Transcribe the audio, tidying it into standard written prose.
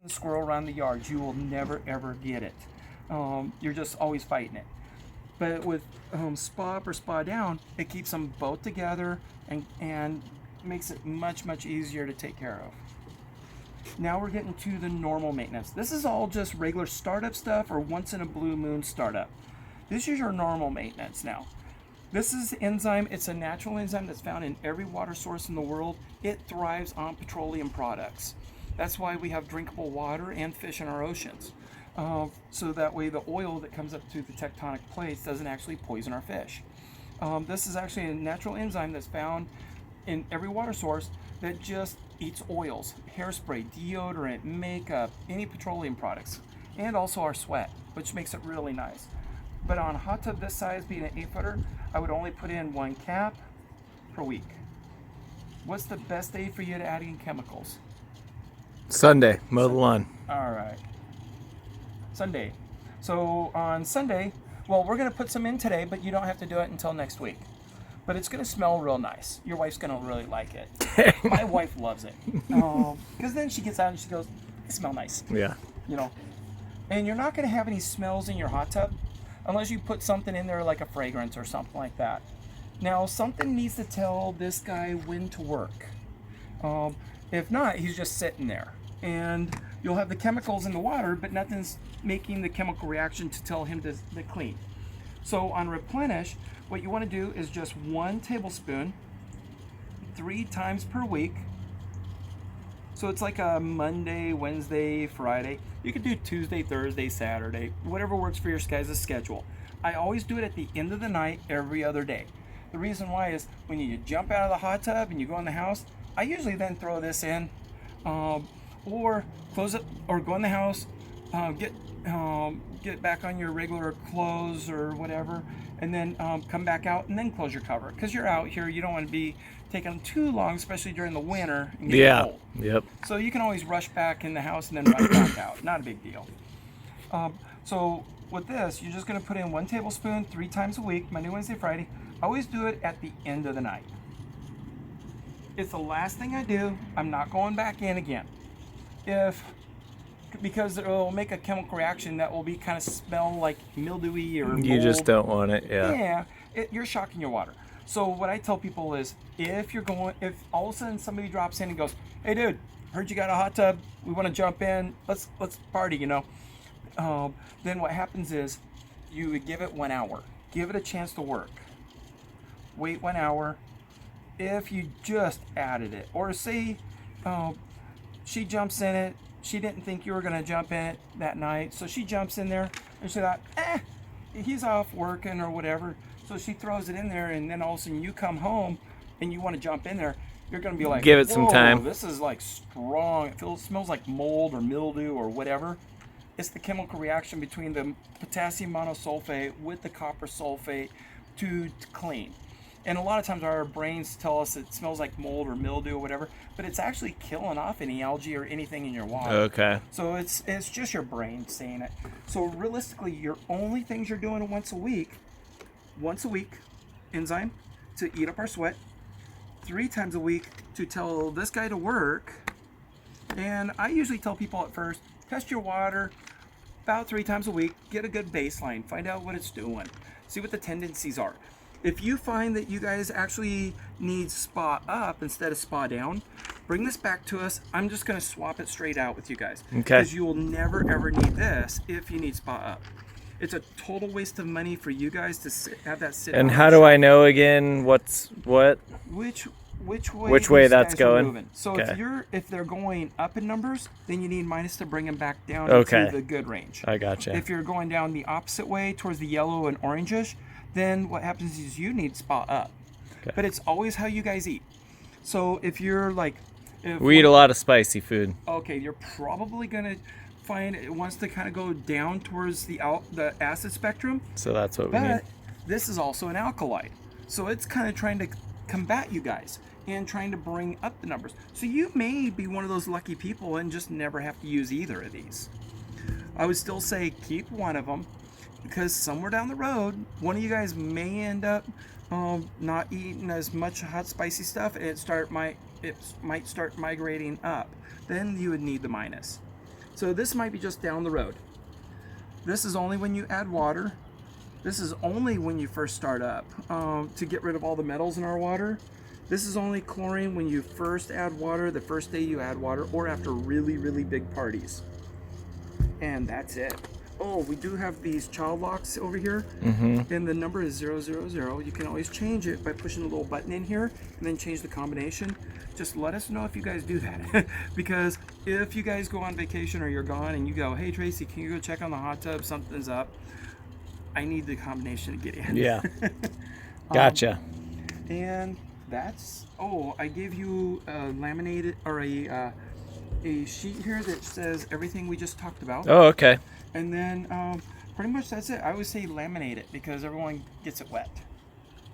squirrel around the yard. You will never ever get it. You're just always fighting it. But with spa up or spa down, it keeps them both together and makes it much easier to take care of. Now we're getting to the normal maintenance. This is all just regular startup stuff or once in a blue moon startup. This is your normal maintenance now. This is enzyme. It's a natural enzyme that's found in every water source in the world. It thrives on petroleum products. That's why we have drinkable water and fish in our oceans. So that way the oil that comes up to the tectonic plates doesn't actually poison our fish. This is actually a natural enzyme that's found in every water source that just eats oils, hairspray, deodorant, makeup, any petroleum products, and also our sweat, which makes it really nice. But on a hot tub this size, being an 8-footer, I would only put in 1 cap per week. What's the best day for you to add in chemicals? Sunday, mow the lawn. All right. Sunday. So on Sunday, well, we're going to put some in today, but you don't have to do it until next week. But it's going to smell real nice. Your wife's going to really like it. My wife loves it. Because then she gets out and she goes, "I smell nice." Yeah. You know. And you're not going to have any smells in your hot tub unless you put something in there like a fragrance or something like that. Now, something needs to tell this guy when to work. If not, he's just sitting there. And you'll have the chemicals in the water, but nothing's making the chemical reaction to tell him to clean. So on replenish, what you want to do is just 1 tablespoon 3 times per week. So it's like a Monday, Wednesday, Friday. You could do Tuesday, Thursday, Saturday, whatever works for your guys' schedule. I always do it at the end of the night every other day. The reason why is when you jump out of the hot tub and you go in the house, I usually then throw this in, or close it, or go in the house, get back on your regular clothes or whatever, and then come back out and then close your cover. Because you're out here, you don't want to be taking too long, especially during the winter and getting cold. Yep. So you can always rush back in the house and then rush back out. Not a big deal. So with this, you're just going to put in 1 tablespoon 3 times a week, Monday, Wednesday, Friday. I always do it at the end of the night. It's the last thing I do. I'm not going back in again. Because it will make a chemical reaction that will be kind of smell like mildewy or mold. You just don't want it, Yeah, you're shocking your water. So what I tell people is, if all of a sudden somebody drops in and goes, "Hey dude, heard you got a hot tub, we want to jump in, let's party," then what happens is you would give it 1 hour. Give it a chance to work. Wait 1 hour. If you just added it, or say she jumps in it, she didn't think you were going to jump in it that night, so she jumps in there and she thought, he's off working or whatever, so she throws it in there, and then all of a sudden you come home and you want to jump in there, you're going to be like, give it some time. This is like strong. It smells like mold or mildew or whatever. It's the chemical reaction between the potassium monosulfate with the copper sulfate to clean. And a lot of times our brains tell us it smells like mold or mildew or whatever, but it's actually killing off any algae or anything in your water. Okay. So it's just your brain saying it. So realistically, your only things you're doing once a week, enzyme to eat up our sweat, 3 times a week to tell this guy to work. And I usually tell people at first, test your water about 3 times a week, get a good baseline, find out what it's doing, see what the tendencies are. If you find that you guys actually need spa up instead of spa down, bring this back to us. I'm just going to swap it straight out with you guys. Okay. Because you will never ever need this if you need spa up. It's a total waste of money for you guys to have that sit. And how do I know again what's what? Which Which way these that's guys are going? moving. So Okay. if they're going up in numbers, then you need minus to bring them back down Okay. into the good range. I gotcha. If you're going down the opposite way towards the yellow and orangish, then what happens is you need spa up. Okay. But it's always how you guys eat. So if you're like, We eat a lot of spicy food. okay, you're probably gonna find it wants to kind of go down towards the acid spectrum. So that's what we need. But this is also an alkaloid, so it's kind of trying to combat you guys and trying to bring up the numbers. So you may be one of those lucky people and just never have to use either of these. I would still say keep one of them, because somewhere down the road, one of you guys may end up not eating as much hot spicy stuff, and it might start migrating up. Then you would need the minus. So this might be just down the road. This is only when you add water. This is only when you first start up to get rid of all the metals in our water. This is only chlorine when you first add water, the first day you add water, or after really, really big parties. And that's it. Oh, we do have these child locks over here, and the number is 000. You can always change it by pushing a little button in here and then change the combination. Just let us know if you guys do that. Because if you guys go on vacation or you're gone and you go, hey Tracy, can you go check on the hot tub? Something's up. I need the combination to get in. Yeah. Gotcha. And that's, oh, I gave you a laminated or a sheet here that says everything we just talked about. Oh, okay. And then pretty much that's it. I would say laminate it because everyone gets it wet.